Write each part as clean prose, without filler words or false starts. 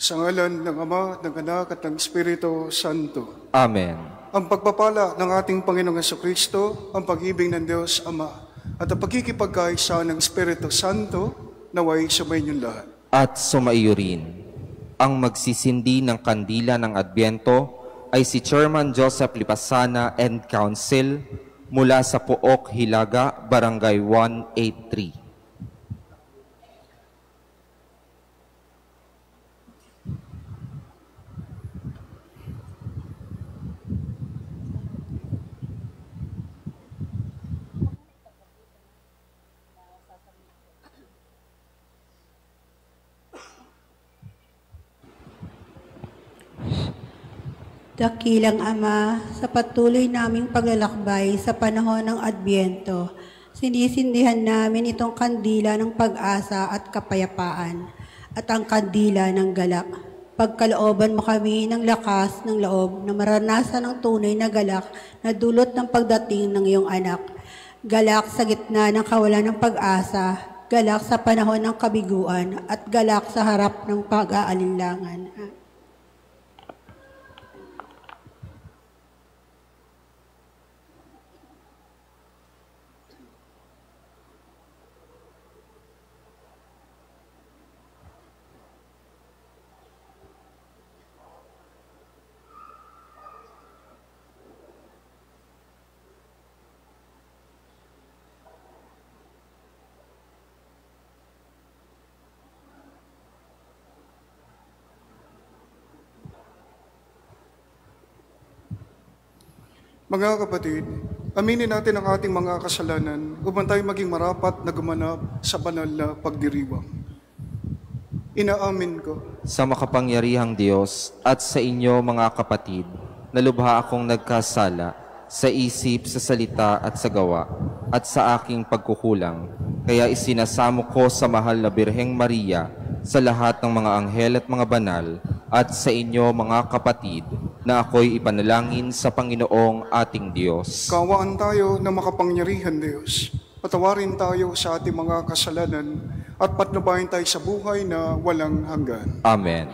Sa ngalan ng Ama, ng Anak at ng Espiritu Santo. Amen. Ang pagpapala ng ating Panginoong Jesucristo, ang pag-ibig ng Diyos Ama, at ang pagkikipagkaisa ng Espiritu Santo, naway sumayin yung lahat. At sumaiyo rin. Ang magsisindi ng kandila ng Adbyento ay si Chairman Joseph Lipasana and Council mula sa Pook, Hilaga, Barangay 183. Dakilang Ama, sa patuloy naming paglalakbay sa panahon ng Adbyento, sinisindihan namin itong kandila ng pag-asa at kapayapaan at ang kandila ng galak. Pagkalooban mo kami ng lakas ng loob na maranasan ang tunay na galak na dulot ng pagdating ng iyong anak. Galak sa gitna ng kawalan ng pag-asa, galak sa panahon ng kabiguan at galak sa harap ng pag-aalinlangan. Mga kapatid, aminin natin ang ating mga kasalanan upang tayo maging marapat na gumanap sa banal na pagdiriwang. Inaamin ko Sa makapangyarihang Diyos at sa inyo mga kapatid, na lubha akong nagkasala sa isip, sa salita at sa gawa, at sa aking pagkukulang. Kaya isinasamo ko sa mahal na Birheng Maria, sa lahat ng mga anghel at mga banal, at sa inyo mga kapatid, na ako'y ipanalangin sa Panginoong ating Diyos. Kaawaan tayo ng makapangyarihan Diyos. Patawarin tayo sa ating mga kasalanan at patnubayan tayo sa buhay na walang hanggan. Amen.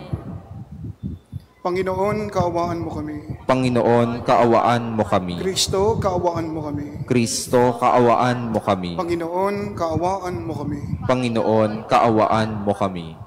Panginoon, kaawaan mo kami. Panginoon, kaawaan mo kami. Kristo, kaawaan mo kami. Kristo, kaawaan mo kami. Panginoon, kaawaan mo kami. Panginoon, kaawaan mo kami.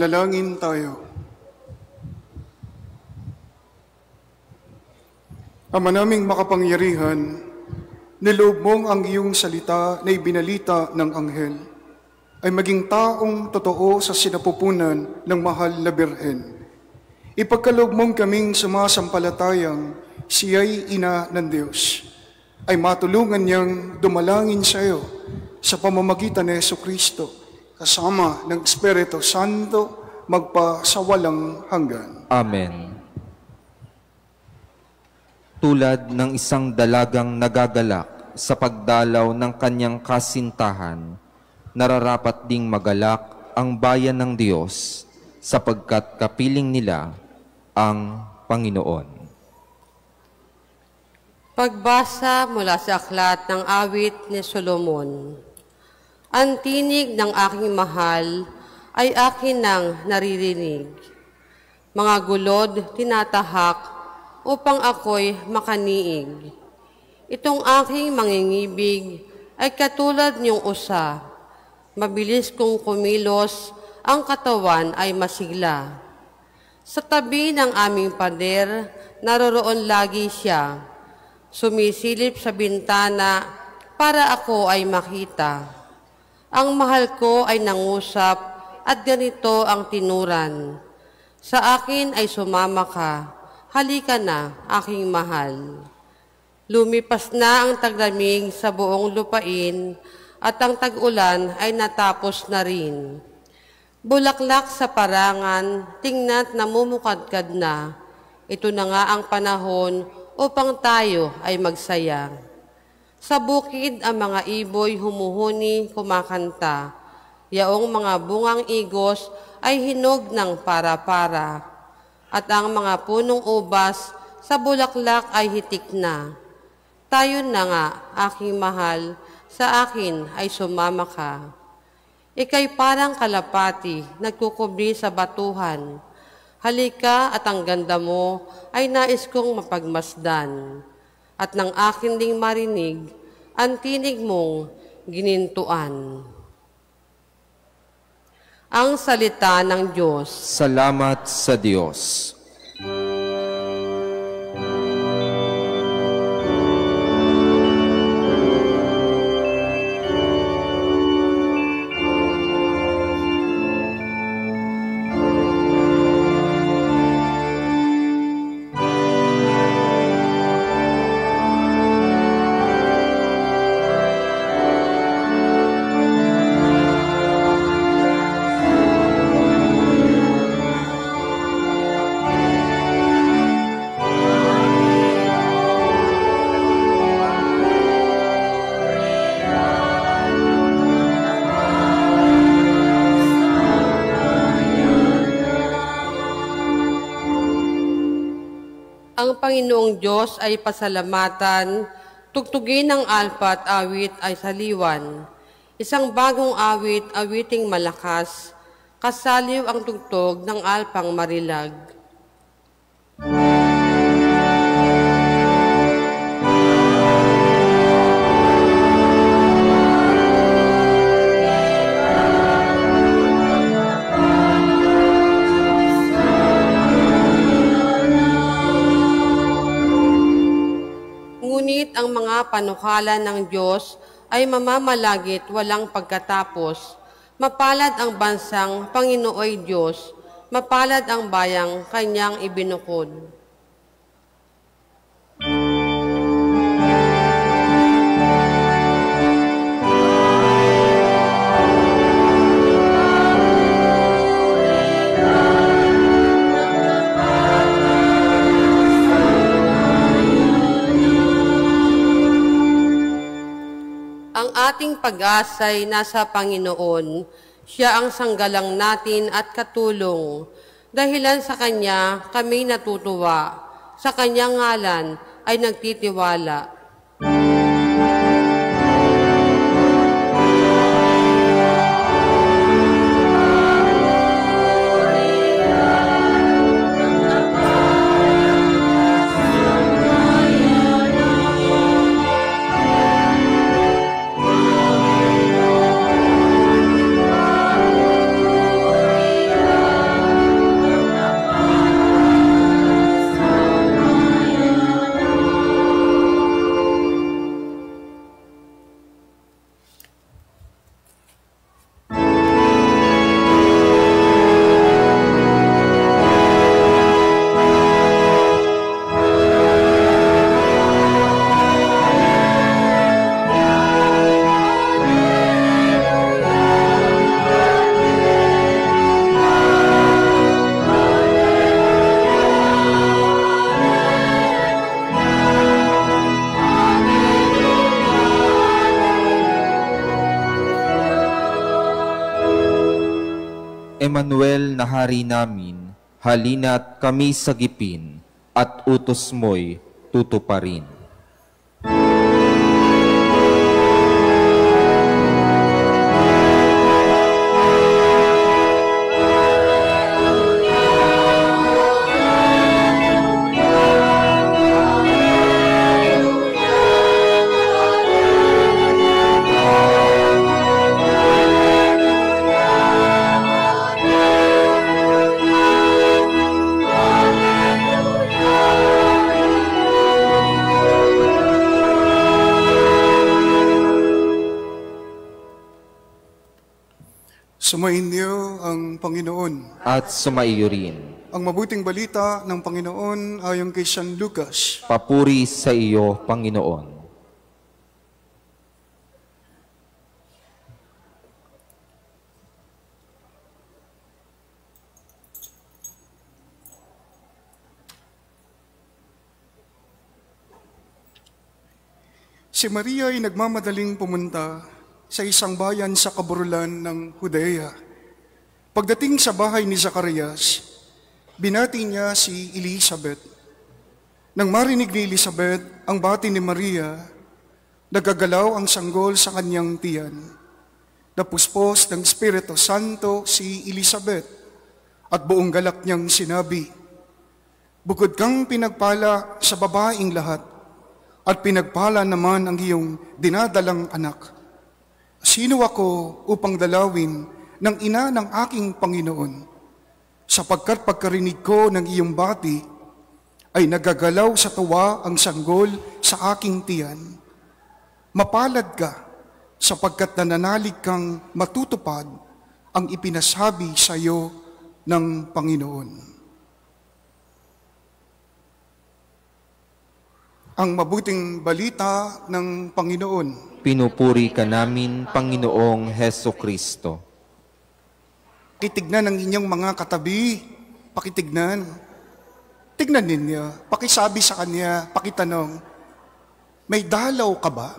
Manalangin tayo. Ama naming makapangyarihan, niloob mong ang iyong salita na ibinalita ng anghel ay maging taong totoo sa sinapupunan ng mahal na Birhen. Ipagkaloob mong kaming sumasampalatayang siya'y ina ng Diyos, ay matulungan niyang dumalangin sa iyo sa pamamagitan ni Jesucristo, kasama ng Espiritu Santo, magpasawalang hanggan. Amen. Tulad ng isang dalagang nagagalak sa pagdalaw ng kanyang kasintahan, nararapat ding magalak ang bayan ng Diyos sapagkat kapiling nila ang Panginoon. Pagbasa mula sa aklat ng awit ni Solomon. Ang tinig ng aking mahal ay akin nang naririnig. Mga gulod tinatahak upang ako'y makaniig. Itong aking mangingibig ay katulad niyong usa. Mabilis kong kumilos, ang katawan ay masigla. Sa tabi ng aming pader, naroroon lagi siya. Sumisilip sa bintana para ako ay makita. Ang mahal ko ay nangusap at ganito ang tinuran. Sa akin ay sumama ka. Halika na, aking mahal. Lumipas na ang taglamig sa buong lupain at ang tag-ulan ay natapos na rin. Bulaklak sa parangan, tingna't namumukadkad na. Ito na nga ang panahon upang tayo ay magsaya. Sa bukid ang mga iboy humuhuni, kumakanta. Yaong mga bungang igos ay hinog ng para-para. At ang mga punong ubas sa bulaklak ay hitik na. Tayo na nga, aking mahal, sa akin ay sumama ka. Ika'y parang kalapati, nagkukubli sa batuhan. Halika at ang ganda mo ay nais kong mapagmasdan. At nang akin ding marinig, ang tinig mong ginintuan. Ang salita ng Diyos. Salamat sa Diyos. Ang Panginoong Diyos ay pasalamatan, tugtugin ng alpa at awit ay saliwan. Isang bagong awit, awiting malakas, kasaliw ang tugtog ng alpang marilag. Ngunit ang mga panukala ng Diyos ay mamamalagit walang pagkatapos. Mapalad ang bansang Panginooy Diyos, mapalad ang bayang kanyang ibinukod. Ang ating pag-asa'y nasa Panginoon. Siya ang sanggalang natin at katulong. Dahilan sa Kanya, kami natutuwa. Sa Kanyang ngalan ay nagtitiwala. Emmanuel na hari namin, halina't kami sagipin, at utos mo'y tutuparin. Sumainyo ang Panginoon. At sumaiyo rin. Ang mabuting balita ng Panginoon ayon kay San Lucas. Papuri sa iyo, Panginoon. Si Maria ay nagmamadaling pumunta sa isang bayan sa kaburulan ng Judea. Pagdating sa bahay ni Zacarias, binati niya si Elizabeth. Nang marinig ni Elizabeth ang bati ni Maria, nagagalaw ang sanggol sa kanyang tiyan. Napuspos ng Espiritu Santo si Elizabeth at buong galak niyang sinabi, "Bukod kang pinagpala sa babaeng lahat, at pinagpala naman ang iyong dinadalang anak. Sino ako upang dalawin ng ina ng aking Panginoon? Sapagkat pagkarinig ko ng iyong bati, ay nagagalaw sa tuwa ang sanggol sa aking tiyan. Mapalad ka, sapagkat nananalig kang matutupad ang ipinasabi sa iyo ng Panginoon." Ang mabuting balita ng Panginoon. Pinupuri ka namin, Panginoong Heso Kristo. Pakitignan ang inyong mga katabi. Pakitignan. Tignan ninyo. Pakisabi sa kanya, pakitanong, may dalaw ka ba?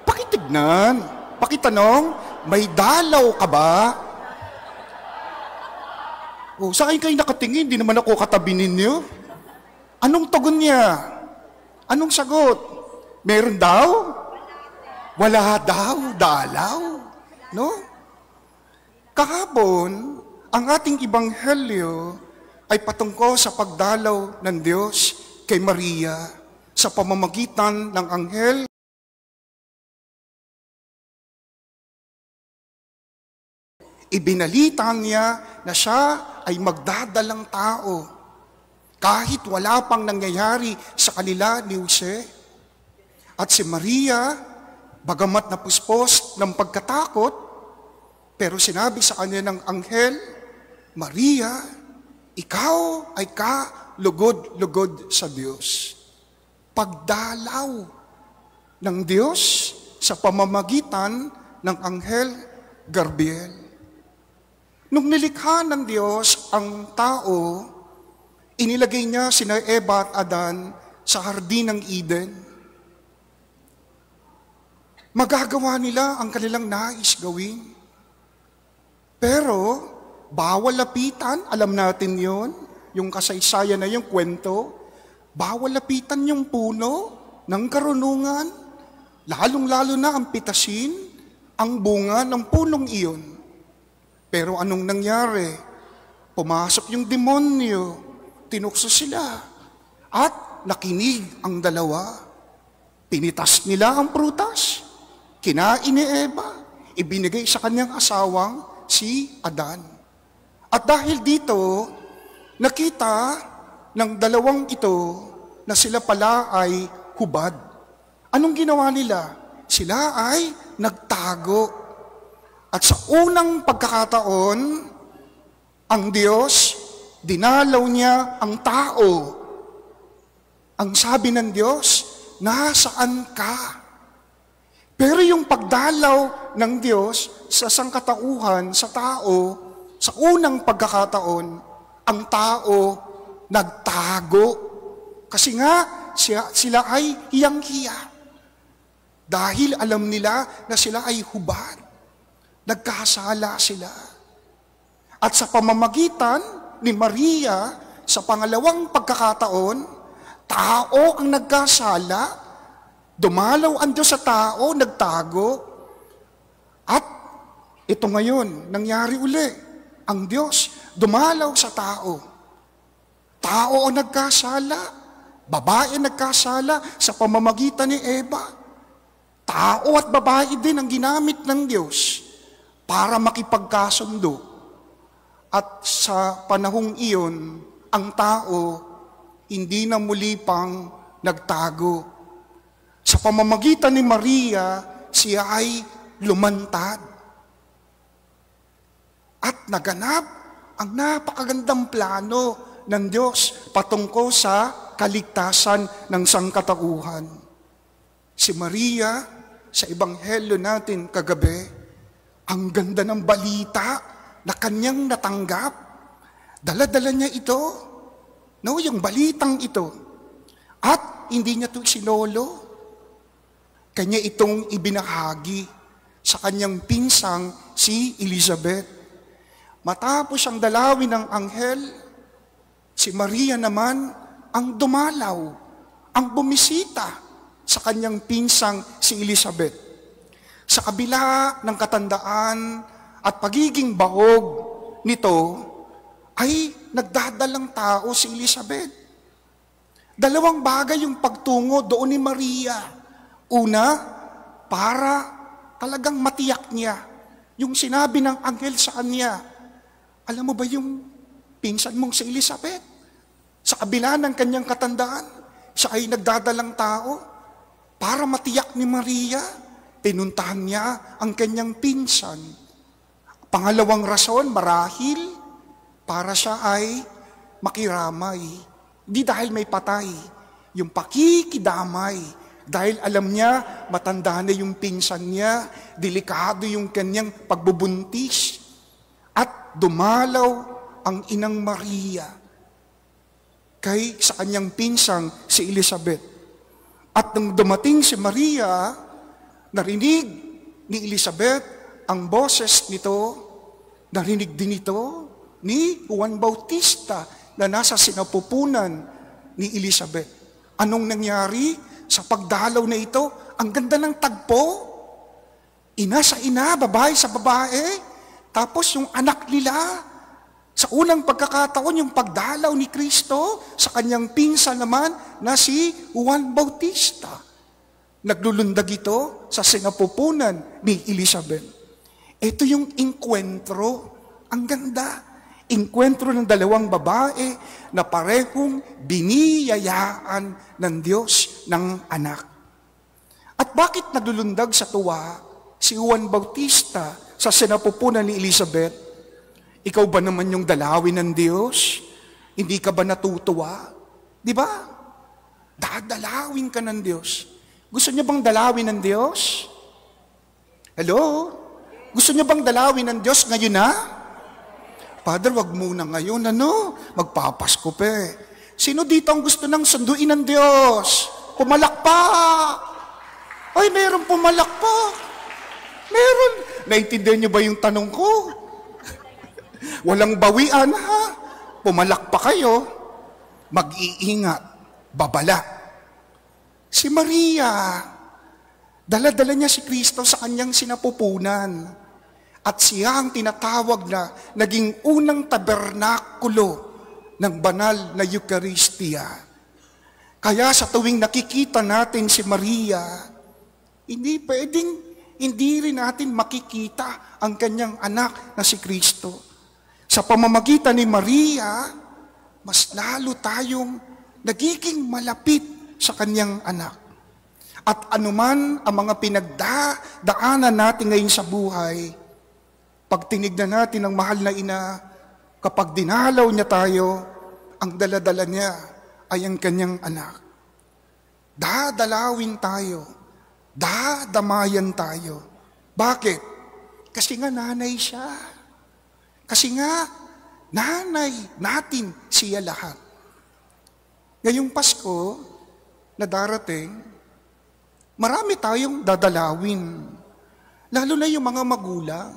Pakitignan. Pakitanong, may dalaw ka ba? O, saan kayo nakatingin? Di naman ako katabi ninyo. Anong tugon niya? Anong sagot? Meron daw? Wala daw, dalaw. No? Kahapon, ang ating ibanghelyo ay patungkol sa pagdalaw ng Diyos kay Maria sa pamamagitan ng anghel. Ibinalita niya na siya ay magdadalang tao kahit wala pang nangyayari sa kanila ni Jose. At si Maria, bagamat napuspos ng pagkatakot, pero sinabi sa kanya ng anghel, "Maria, ikaw ay kalugod-lugod sa Diyos." Pagdalaw ng Diyos sa pamamagitan ng anghel Gabriel. Nung nilikha ng Diyos ang tao, inilagay niya sina Eva at Adan sa hardin ng Eden. Magagawa nila ang kanilang nais gawin. Pero, bawal lapitan, alam natin yon, yung kasaysayan na yung kwento, bawal lapitan yung puno ng karunungan, lalong-lalo na ang pitasin, ang bunga ng punong iyon. Pero anong nangyari? Pumasok yung demonyo, tinukso sila, at nakinig ang dalawa. Pinitas nila ang prutas, kinain ni Eva, ibinigay sa kanyang asawang si Adan. At dahil dito, nakita ng dalawang ito na sila pala ay hubad. Anong ginawa nila? Sila ay nagtago. At sa unang pagkakataon, ang Diyos, dinalaw niya ang tao. Ang sabi ng Diyos, nasaan ka? Pero yung pagdalaw ng Diyos sa sangkatauhan, sa tao, sa unang pagkakataon, ang tao nagtago. Kasi nga, sila ay hiyang-hiya. Dahil alam nila na sila ay hubad. Nagkasala sila. At sa pamamagitan ni Maria, sa pangalawang pagkakataon, tao ang nagkasala, dumalaw ang Diyos sa tao, nagtago, at ito ngayon, nangyari uli, ang Diyos dumalaw sa tao. Tao ang nagkasala, babae nagkasala sa pamamagitan ni Eva. Tao at babae din ang ginamit ng Diyos para makipagkasundo. At sa panahong iyon, ang tao hindi na muli pang nagtago. Sa pamamagitan ni Maria, siya ay lumantad. At naganap ang napakagandang plano ng Diyos patungkol sa kaligtasan ng sangkatauhan. Si Maria, sa ebanghelyo natin kagabi, ang ganda ng balita na kanyang natanggap. Dala-dala niya ito, yung balitang ito. At hindi niya ito sinolo. Kanya itong ibinahagi sa kanyang pinsang si Elizabeth. Matapos ang dalawin ng anghel, si Maria naman ang dumalaw, ang bumisita sa kanyang pinsang si Elizabeth. Sa kabila ng katandaan at pagiging bahog nito, ay nagdadalang tao si Elizabeth. Dalawang bagay yung pagtungo doon ni Maria. Una, para talagang matiyak niya yung sinabi ng anghel sa kanya. Alam mo ba yung pinsan mong si Elizabeth? Sa kabila ng kanyang katandaan, siya ay nagdadalang tao. Para matiyak ni Maria, pinuntahan niya ang kanyang pinsan. Pangalawang rason, marahil, para siya ay makiramay. Hindi dahil may patay. Yung pakikidamay. Dahil alam niya, matanda na yung pinsan niya, delikado yung kanyang pagbubuntis. At dumalaw ang inang Maria sa kanyang pinsang si Elizabeth. At nang dumating si Maria, narinig ni Elizabeth ang boses nito, narinig din ito ni Juan Bautista na nasa sinapupunan ni Elizabeth. Anong nangyari sa pagdalaw na ito? Ang ganda ng tagpo. Ina sa ina, babae sa babae. Tapos yung anak nila, sa unang pagkakataon, yung pagdalaw ni Kristo, sa kanyang pinsan naman na si Juan Bautista. Naglulundag ito sa sinapupunan ni Elizabeth. Ito yung inkwentro. Ang ganda. Inkwentro ng dalawang babae na parehong biniyayaan ng Diyos ng anak. At bakit naglulundag sa tuwa si Juan Bautista sa sinapupunan ni Elizabeth? Ikaw ba naman yung dalawin ng Diyos? Hindi ka ba natutuwa? Di ba? Dadalawin ka ng Diyos. Gusto niyo bang dalawin ng Diyos? Hello? Gusto niyo bang dalawin ng Diyos ngayon na? Father, wag muna ngayon, magpapasko pa eh. Sino dito ang gusto ng sunduin ng Diyos? Pumalakpak! Ay, meron pumalakpak. Meron. Naintindihan niyo ba yung tanong ko? Walang bawian, ha? Pumalakpak kayo. Mag-iingat. Babala. Si Maria, dala-dala niya si Kristo sa kanyang sinapupunan. At siya ang tinatawag na naging unang tabernakulo ng banal na Eucharistia. Kaya sa tuwing nakikita natin si Maria, hindi rin natin makikita ang kanyang anak na si Kristo. Sa pamamagitan ni Maria, mas lalo tayong nagiging malapit sa kanyang anak. At anuman ang mga pinagdaanan natin ngayon sa buhay, pag tinignan natin ang mahal na ina, kapag dinalaw niya tayo, ang daladala niya ay ang kanyang anak. Dadalawin tayo, dadamayan tayo. Bakit? Kasi nga nanay siya. Kasi nga, nanay natin siya lahat. Ngayong Pasko na darating, marami tayong dadalawin. Lalo na yung mga magulang.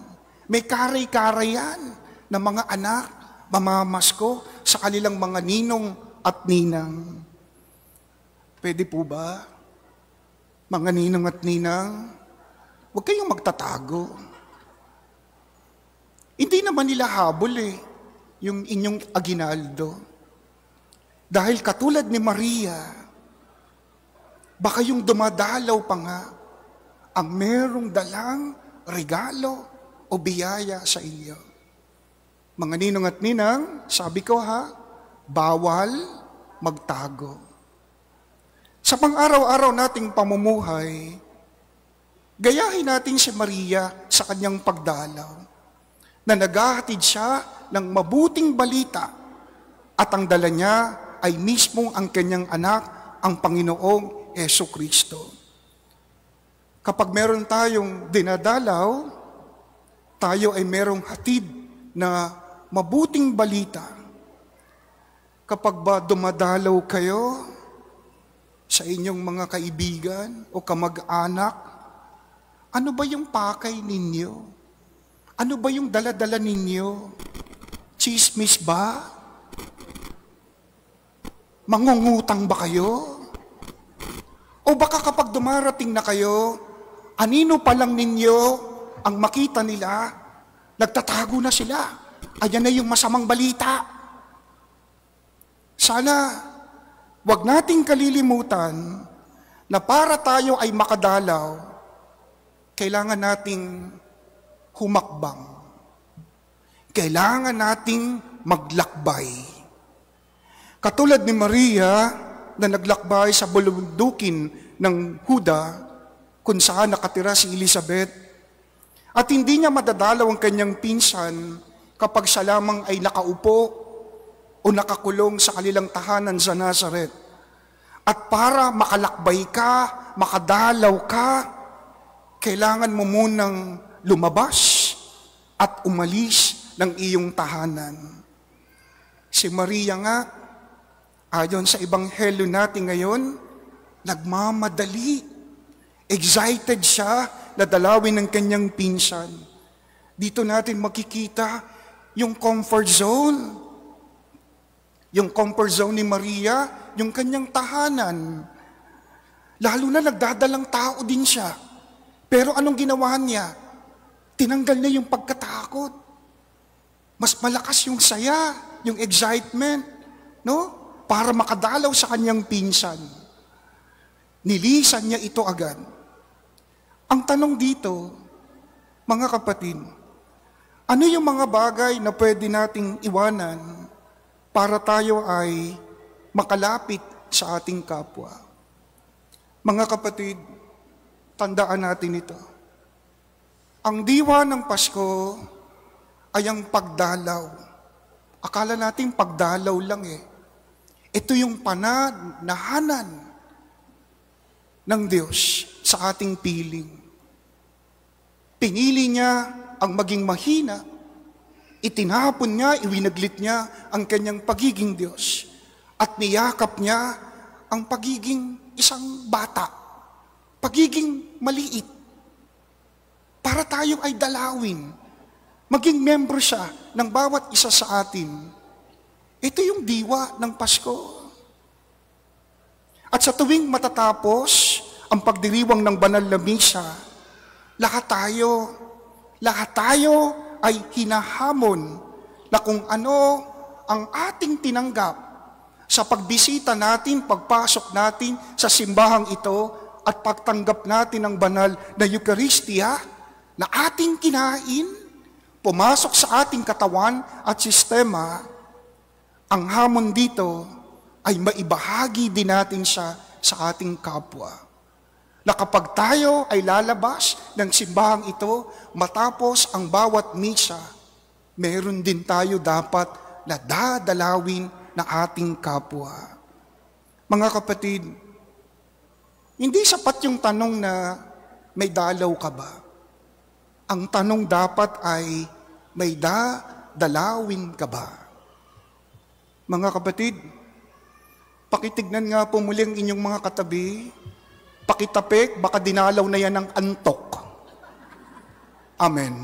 May karay-karayan na mga anak, mamamasko sa kanilang mga ninong at ninang. Pwede po ba? Mga ninong at ninang, huwag kayong magtatago. Hindi naman nila habol yung inyong aginaldo. Dahil katulad ni Maria, baka yung dumadalaw pa nga ang merong dalang regalo o biyaya sa inyo. Mga ninong at ninang, sabi ko bawal magtago. Sa pang-araw-araw nating pamumuhay, gayahin natin si Maria sa kanyang pagdalaw, na naghahatid siya ng mabuting balita at ang dala niya ay mismo ang kanyang anak, ang Panginoong Jesucristo. Kapag meron tayong dinadalaw, tayo ay merong hatid na mabuting balita. Kapag ba dumadalaw kayo sa inyong mga kaibigan o kamag-anak, ano ba yung pakay ninyo? Ano ba yung dala-dala ninyo? Chismis ba? Mangungutang ba kayo? O baka kapag dumarating na kayo, anino pa lang ninyo ang makita nila, nagtatago na sila. Ayan na yung masamang balita. Sana, wag nating kalilimutan na para tayo ay makadalaw, kailangan nating humakbang. Kailangan nating maglakbay. Katulad ni Maria na naglakbay sa bulundukin ng Huda kung saan nakatira si Elizabeth, at hindi niya madadalaw ang kanyang pinsan kapag siya lamang ay nakaupo o nakakulong sa kanilang tahanan sa Nazareth. At para makalakbay ka, makadalaw ka, kailangan mo munang lumabas at umalis ng iyong tahanan. Si Maria nga, ayon sa ebanghelyo natin ngayon, nagmamadali. Excited siya na dalawin ng kanyang pinsan. Dito natin makikita yung comfort zone. Yung comfort zone ni Maria, yung kanyang tahanan. Lalo na nagdadalang tao din siya. Pero anong ginawa niya? Tinanggal niya yung pagkatakot. Mas malakas yung saya, yung excitement, no? Para makadalaw sa kanyang pinsan. Nilisan niya ito agad. Ang tanong dito, mga kapatid, ano yung mga bagay na pwede nating iwanan para tayo ay makalapit sa ating kapwa? Mga kapatid, tandaan natin ito. Ang diwa ng Pasko ay ang pagdalaw. Akala natin pagdalaw lang Ito yung pananahanan ng Diyos sa ating piling. Pinili niya ang maging mahina, itinapon niya, iwinaglit niya ang kanyang pagiging Diyos, at niyakap niya ang pagiging isang bata, pagiging maliit, para tayo ay dalawin, maging membro siya ng bawat isa sa atin. Ito yung diwa ng Pasko. At sa tuwing matatapos ang pagdiriwang ng banal na misa, lahat tayo ay hinahamon na kung ano ang ating tinanggap sa pagbisita natin, pagpasok natin sa simbahang ito at pagtanggap natin ng banal na Eucharistia na ating kinain, pumasok sa ating katawan at sistema. Ang hamon dito ay maibahagi din natin siya sa ating kapwa. Na kapag tayo ay lalabas ng simbahang ito, matapos ang bawat misa, meron din tayo dapat na dadalawin ng ating kapwa. Mga kapatid, hindi sapat yung tanong na may dalaw ka ba? Ang tanong dapat ay may dadalawin ka ba? Mga kapatid, pakitignan nga po muli ang inyong mga katabi, pakitapik, baka dinalaw na yan ng antok. Amen.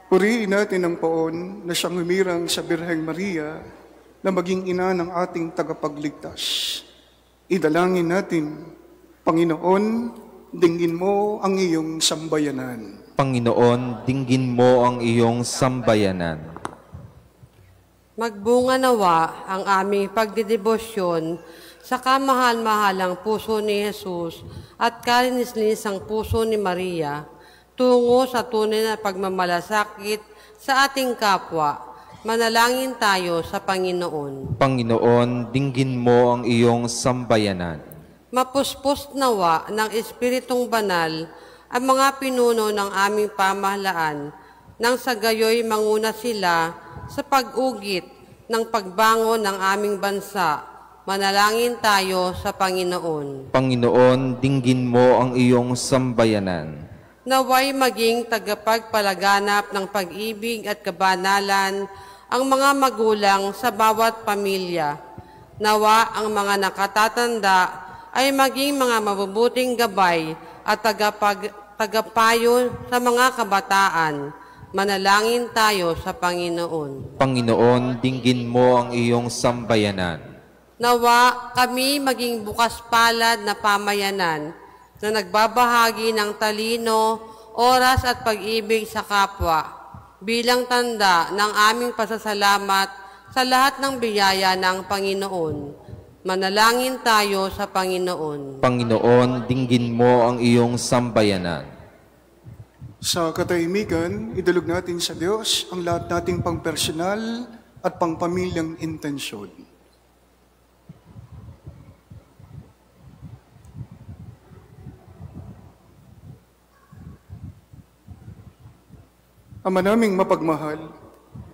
Purihin natin ang poon na siyang humirang sa Birheng Maria na maging ina ng ating tagapagligtas. Idalangin natin, Panginoon, dinggin mo ang iyong sambayanan. Panginoon, dinggin mo ang iyong sambayanan. Magbunga nawa ang aming pagdidebosyon sa kamahal-mahalang puso ni Jesus at kalinis-linisang puso ni Maria tungo sa tunay na pagmamalasakit sa ating kapwa. Manalangin tayo sa Panginoon. Panginoon, dinggin mo ang iyong sambayanan. Mapuspos nawa ng Espiritong Banal ang mga pinuno ng aming pamahalaan nang sa gayoy manguna sila sa pag-ugit ng pagbangon ng aming bansa. Manalangin tayo sa Panginoon. Panginoon, dinggin mo ang iyong sambayanan. Naway maging tagapagpalaganap ng pag-ibig at kabanalan ang mga magulang sa bawat pamilya. Nawa ang mga nakatatanda ay maging mga mabubuting gabay at tagapayo sa mga kabataan. Manalangin tayo sa Panginoon. Panginoon, dinggin mo ang iyong sambayanan. Nawa kami maging bukas palad na pamayanan na nagbabahagi ng talino, oras at pag-ibig sa kapwa bilang tanda ng aming pasasalamat sa lahat ng biyaya ng Panginoon. Manalangin tayo sa Panginoon. Panginoon, dinggin mo ang iyong sambayanan. Sa katahimikan, idulog natin sa Diyos ang lahat nating pangpersonal at pangpamilyang intensyon. Ama naming mapagmahal,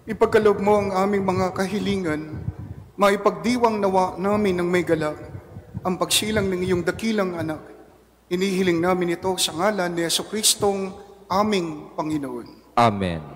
ipagkaloob mo ang aming mga kahilingan, maipagdiwang nawa namin ng may galak, ang pagsilang ng iyong dakilang anak. Inihiling namin ito sa ngalan ni Jesucristong aming Panginoon. Amen.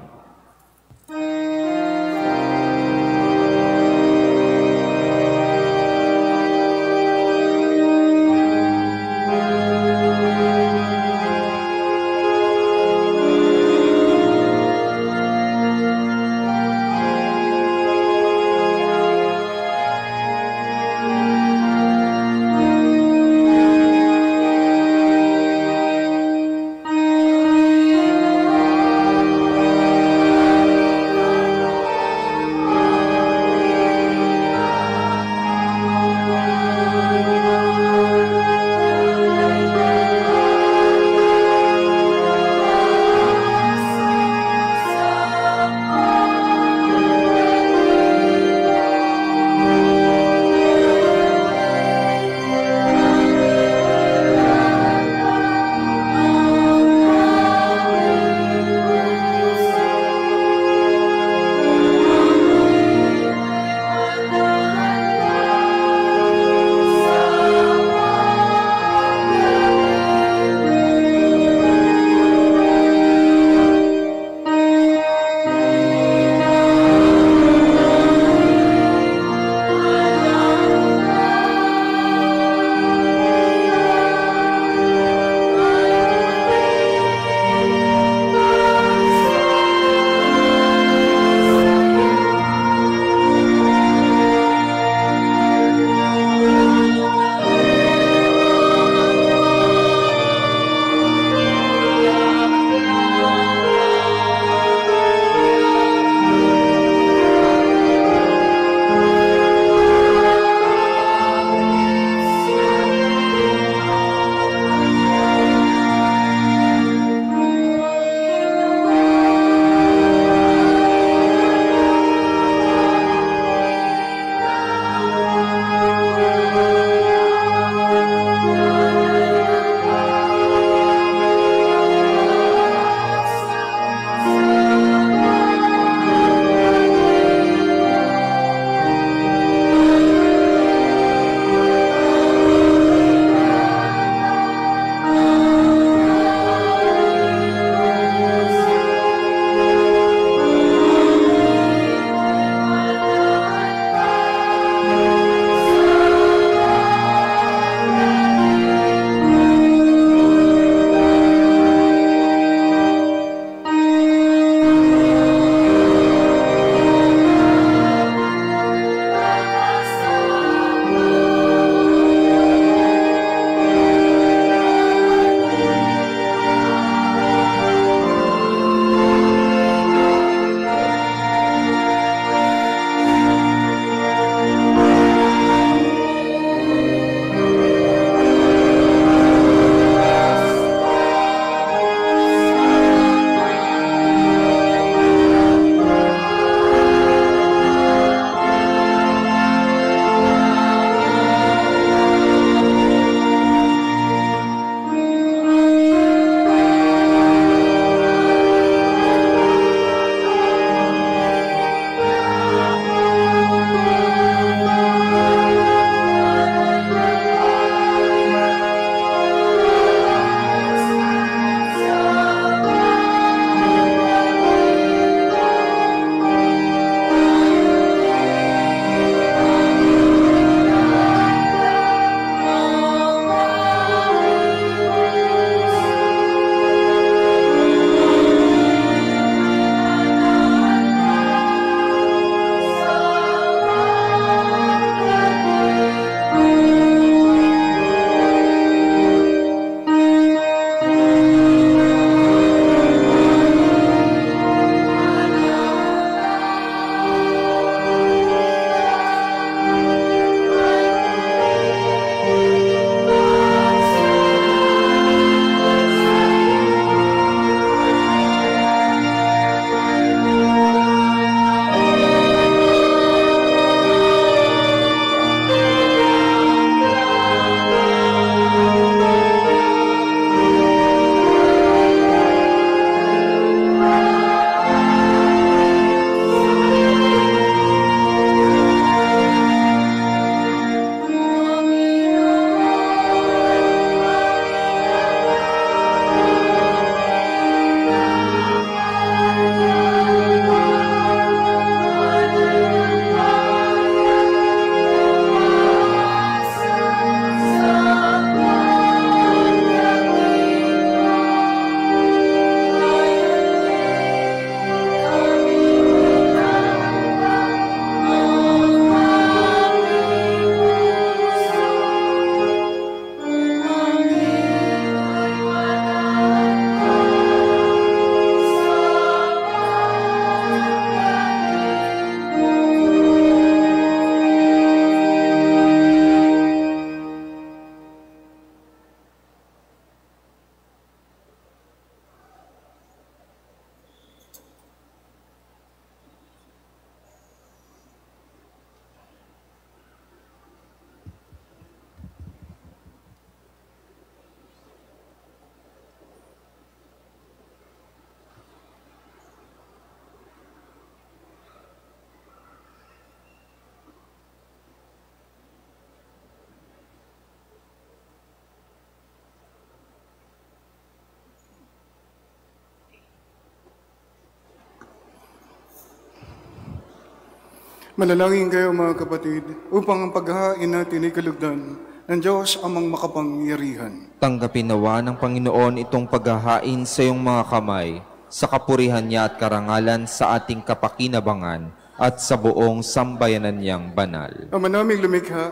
Manalangin kayo mga kapatid, upang ang paghahain natin ay kalugdan ng Diyos amang makapangyarihan. Tanggapin nawa ng Panginoon itong paghahain sa iyong mga kamay, sa kapurihan niya at karangalan sa ating kapakinabangan at sa buong sambayanan niyang banal. Ama naming lumikha,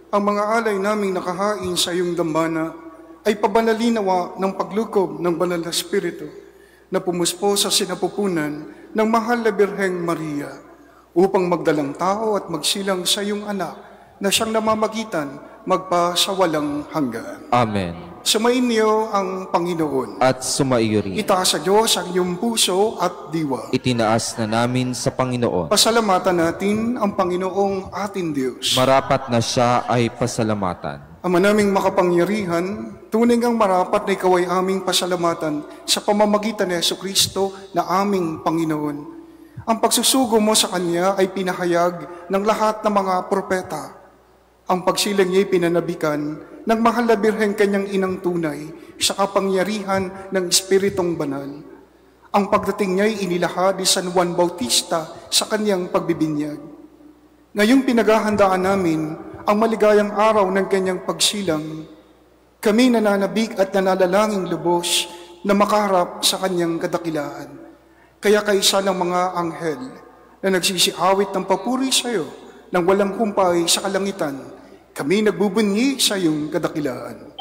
ang mga alay naming nakahain sa iyong dambana ay pabanalinawa ng paglukob ng banal na Espiritu na pumuspo sa sinapupunan ng mahal na Birheng Maria upang magdalang tao at magsilang sa iyong anak na siyang namamagitan magpa sa walang hanggan. Amen. Sumayin niyo ang Panginoon. At sumaiyo rin. Itaas sa Diyos ang iyong puso at diwa. Itinaas na namin sa Panginoon. Pasalamatan natin ang Panginoong ating Diyos. Marapat na siya ay pasalamatan. Ama naming makapangyarihan, tunay ngang marapat na ikaw ay aming pasalamatan sa pamamagitan ni Jesucristo na aming Panginoon. Ang pagsusugo mo sa Kanya ay pinahayag ng lahat ng mga propeta. Ang pagsilang niya ay pinanabikan ng mahal na Birheng Kanyang inang tunay sa kapangyarihan ng Espiritong Banal. Ang pagdating niya ay inilahad ni San Juan Bautista sa kanyang pagbibinyag. Ngayong pinaghahandaan namin ang maligayang araw ng kanyang pagsilang, kami nananabik at nanalangin lubos na makaharap sa kanyang kadakilaan. Kaya kaisa ng mga anghel na nagsisiawit ng papuri sa iyo nang walang humpay sa kalangitan, kami nagbubunyi sa iyong kadakilaan.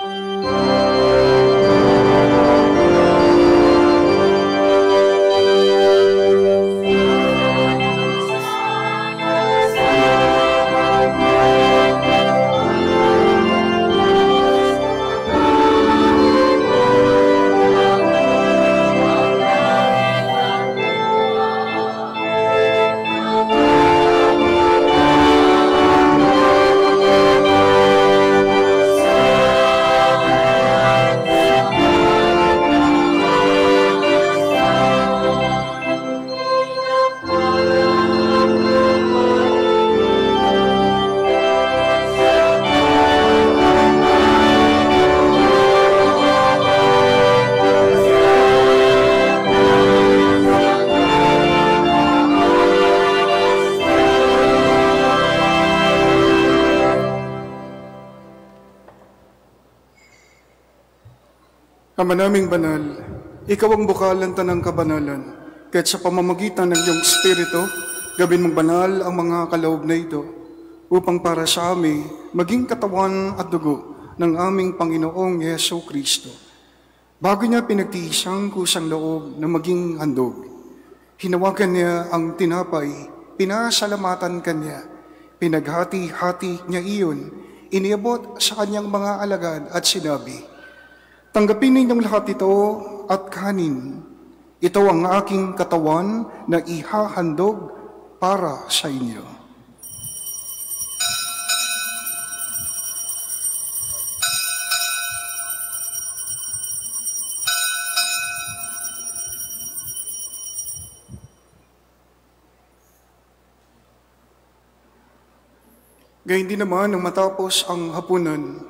Ama naming banal, ikaw ang bukal ng tanang kabanalan, kahit sa pamamagitan ng iyong Espiritu, gawin mong banal ang mga kaloob na ito, upang para sa amin maging katawan at dugo ng aming Panginoong Yesu Kristo. Bago niya pinagtiisang kusang loob na maging handog, hinawakan niya ang tinapay, pinasalamatan kanya, pinaghati-hati niya iyon, iniabot sa kanyang mga alagad at sinabi, tanggapin ninyong lahat ito at kanin. Ito ang aking katawan na ihahandog para sa inyo. Gayun din naman nang matapos ang hapunan,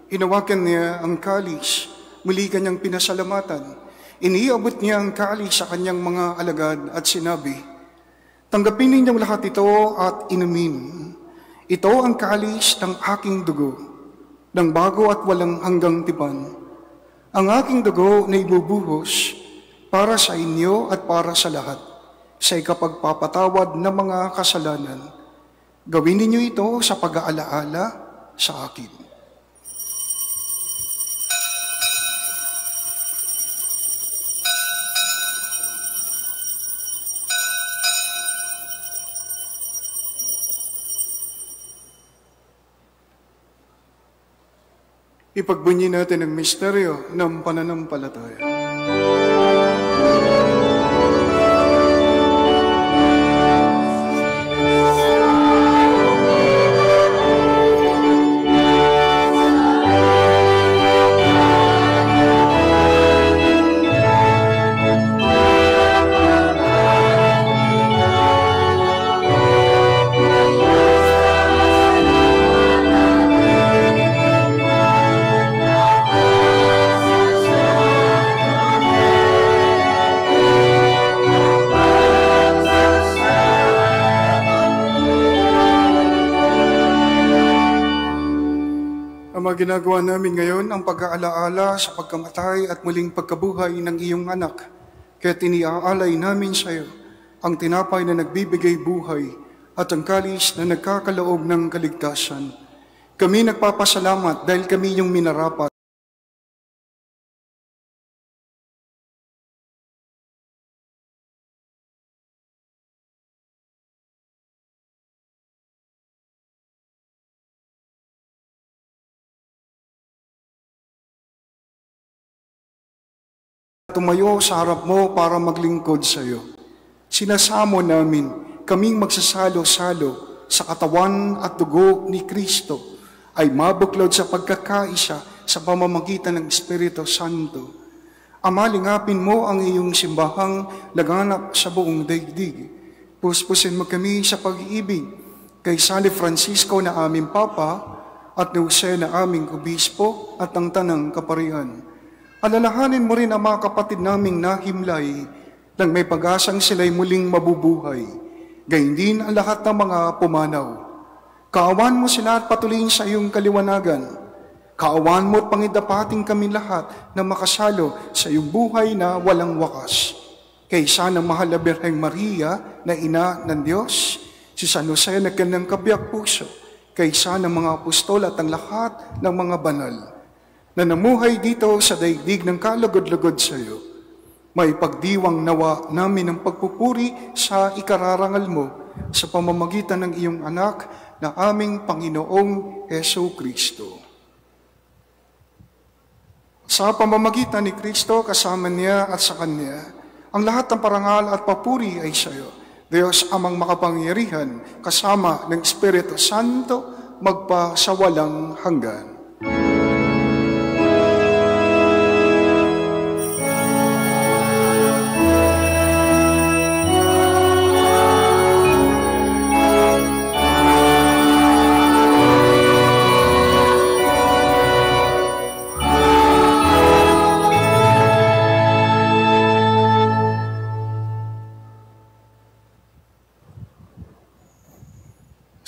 hinawakan niya ang kalis, muli kanyang pinasalamatan. Iniabot niya ang kalis sa kanyang mga alagad at sinabi, tanggapin ninyong lahat ito at inumin. Ito ang kalis ng aking dugo, ng bago at walang hanggang tipan. Ang aking dugo na ibubuhos para sa inyo at para sa lahat, sa ikapagpapatawad ng mga kasalanan. Gawin ninyo ito sa pag-aalaala sa akin. Ipagbunyi natin ang misteryo ng pananampalataya. Ginagawa namin ngayon ang pag-aalaala sa pagkamatay at muling pagkabuhay ng iyong anak. Kaya tiniaalay namin sa iyo ang tinapay na nagbibigay buhay at ang kalis na nagkakaloob ng kaligtasan. Kami nagpapasalamat dahil kami yung minarapat. Tumayo sa harap mo para maglingkod sa iyo. Sinasamo namin kaming magsasalo-salo sa katawan at dugo ni Kristo ay mabuklod sa pagkakaisa sa pamamagitan ng Espiritu Santo. Ama, lingapin mo ang iyong simbahang laganap sa buong daigdig. Puspusin mo kami sa pag-ibig kay San Francisco na aming Papa at ni Jose na aming Obispo at ang Tanang Kaparian. Alalahanin mo rin ang mga kapatid naming nahimlay nang may pag-asang sila'y muling mabubuhay. Gayun din ang lahat ng mga pumanaw. Kaawan mo sila at patuloyin sa iyong kaliwanagan. Kaawan mo at pangidapating kami lahat na makasalo sa iyong buhay na walang wakas. Kaysa ng mahal na Birheng Maria na ina ng Diyos, si San Jose na kanyang kabiyak puso, kaysa ng mga apostol at ang lahat ng mga banal na namuhay dito sa daigdig ng kalugod-lugod sa iyo. May pagdiwang nawa namin ang pagpupuri sa ikararangal mo sa pamamagitan ng iyong anak na aming Panginoong Hesu Kristo. Sa pamamagitan ni Kristo, kasama niya at sa Kanya, ang lahat ng parangal at papuri ay sa iyo, Diyos amang makapangyarihan, kasama ng Espiritu Santo, magpa sa walang hanggan.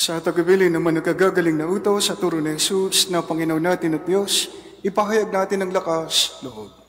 Sa tagubilin naman nagkagagaling na utos sa turo ni Jesus na Panginoon natin at Diyos, ipahayag natin ang lakas loob.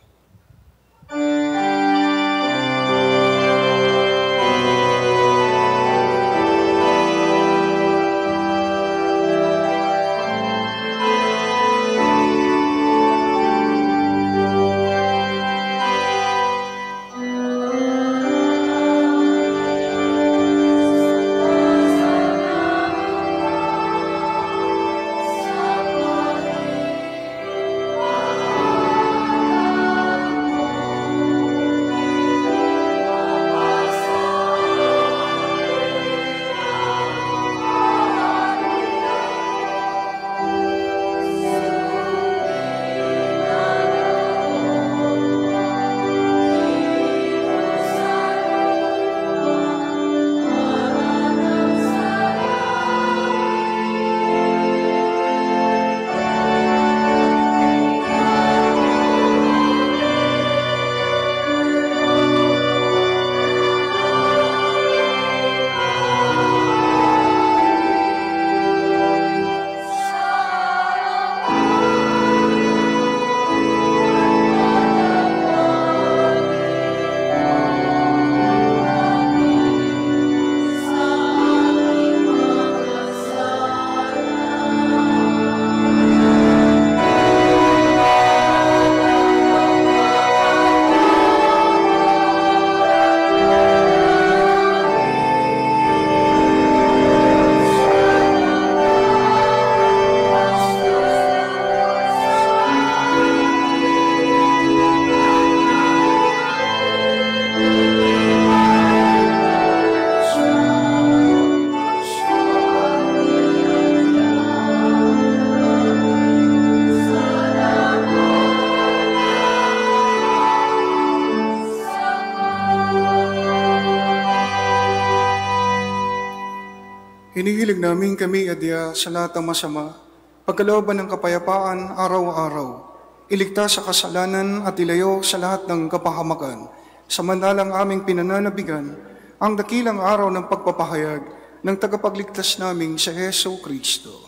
Hinihiling namin kami, Adya, sa lahat ng masama, pagkalooban ng kapayapaan araw-araw, iligtas sa kasalanan at ilayo sa lahat ng kapahamakan, samantalang aming pinananabigan ang dakilang araw ng pagpapahayag ng tagapagligtas naming sa Hesu Kristo.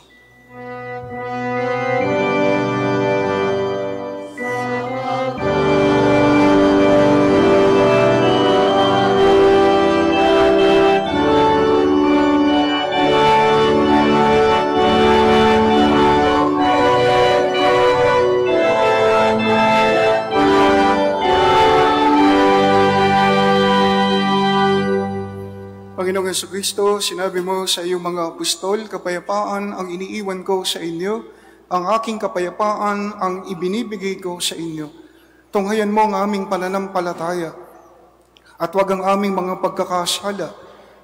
Panginoong Jesucristo, sinabi mo sa iyong mga apostol, kapayapaan ang iniiwan ko sa inyo, ang aking kapayapaan ang ibinibigay ko sa inyo. Tunghayan mo ang aming pananampalataya at wag ang aming mga pagkakasala.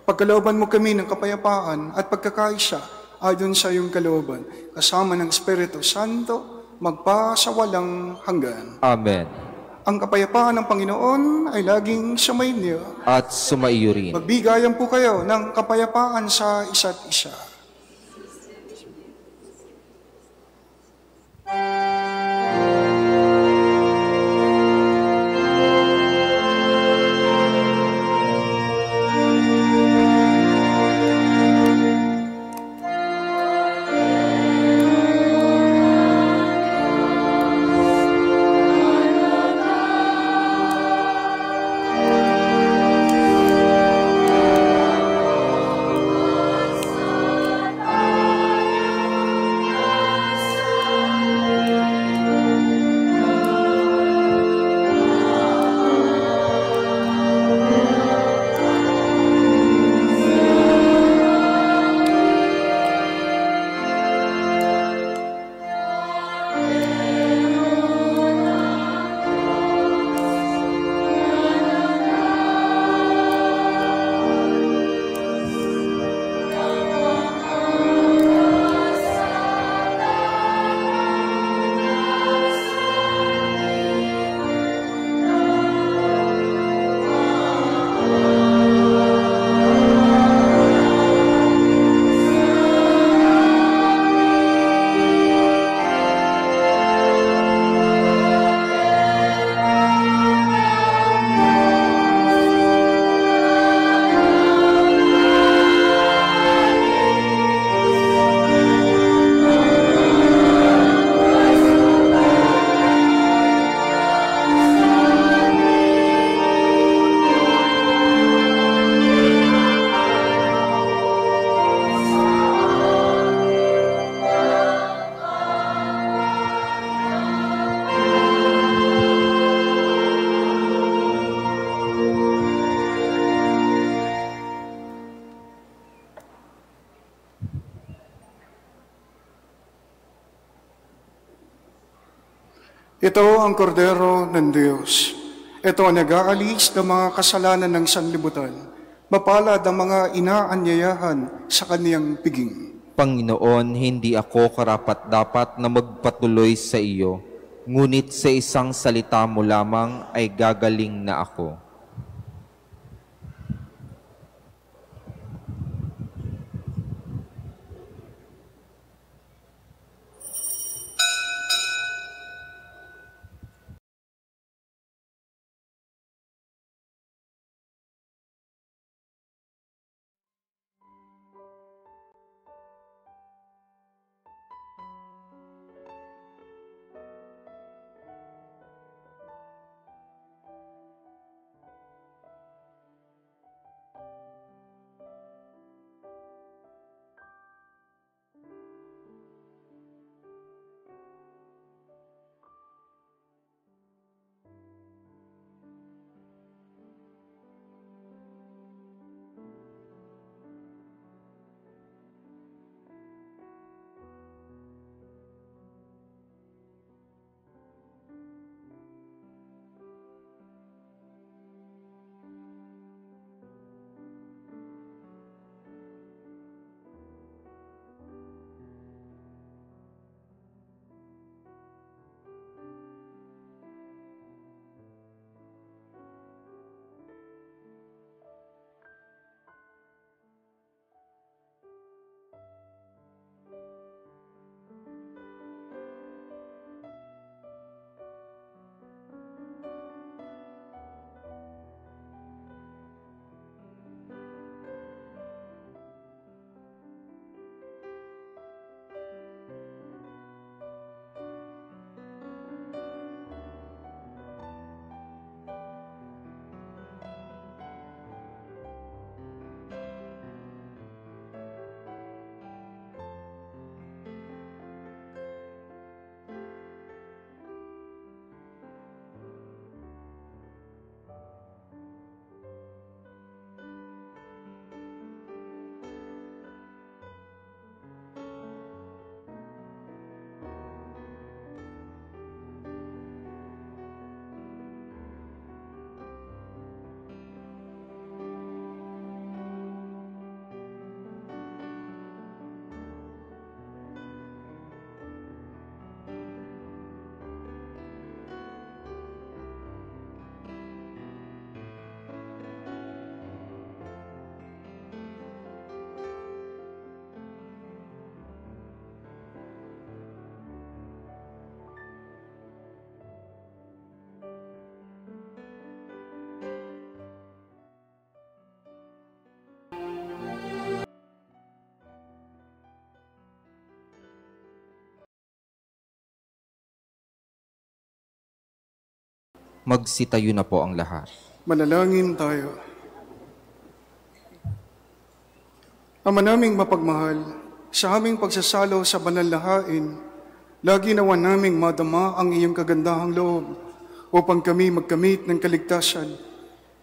Pagkalooban mo kami ng kapayapaan at pagkakaisa ayon sa iyong kalooban, kasama ng Espiritu Santo, magpasawalang hanggan. Amen. Ang kapayapaan ng Panginoon ay laging sumainyo. At sumaiyo rin. Magbigayan po kayo ng kapayapaan sa isa't isa. Ito ang kordero ng Diyos. Ito ang nag-aalis ng mga kasalanan ng sanlibutan. Mapalad ang mga inaanyayahan sa kaniyang piging. Panginoon, hindi ako karapat-dapat na magpatuloy sa iyo, ngunit sa isang salita mo lamang ay gagaling na ako. Magsitayo na po ang lahat. Manalangin tayo. Ama naming mapagmahal, sa aming pagsasalo sa banal na hain, lagi nawa naming madama ang iyong kagandahang loob upang kami magkamit ng kaligtasan,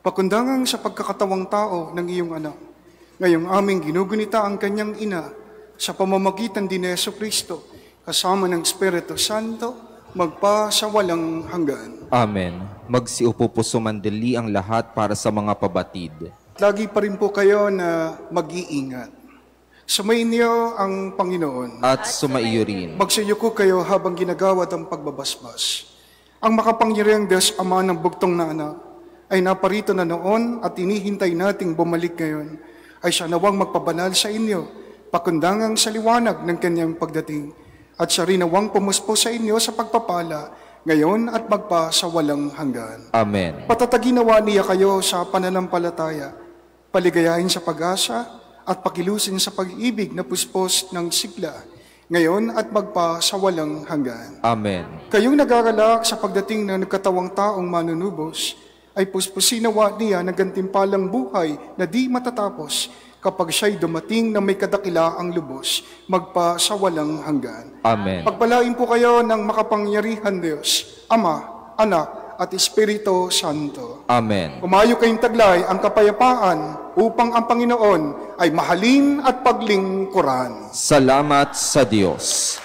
pakundangan sa pagkakatawang tao ng iyong anak. Ngayong aming ginugunita ang kanyang ina sa pamamagitan din ni Jesucristo, kasama ng Espiritu Santo, magpa sa walang hanggan. Amen. Magsiupo po sumandali ang lahat para sa mga pabatid. Lagi pa rin po kayo na mag-iingat. Sumainyo ang Panginoon. At sumaiyo rin. Magsiyuko kayo habang ginagawad ang pagbabasbas. Ang makapangyarihang Diyos, Ama ng bugtong na anak, ay naparito na noon at inihintay nating bumalik ngayon, ay siya nawang magpabanal sa inyo, pakundangang sa liwanag ng kanyang pagdating, at siya rin nawang pumuspo sa inyo sa pagpapala, ngayon at magpa sa walang hanggan. Amen. Patataginawa niya kayo sa pananampalataya, paligayahin sa pag-asa, at pakilusin sa pag-ibig na puspos ng sigla, ngayon at magpa sa walang hanggan. Amen. Kayong nagagalak sa pagdating ng nagkatawang taong manunubos, ay puspusin nawa niya ng gantimpalang buhay na di matatapos kapag siya'y dumating na may kadakila ang lubos, magpa sa walang hanggan. Amen. Pagpalain po kayo ng makapangyarihan Diyos, Ama, Anak, at Espiritu Santo. Amen. Umayo kayong taglay ang kapayapaan upang ang Panginoon ay mahalin at paglingkuran. Salamat sa Diyos.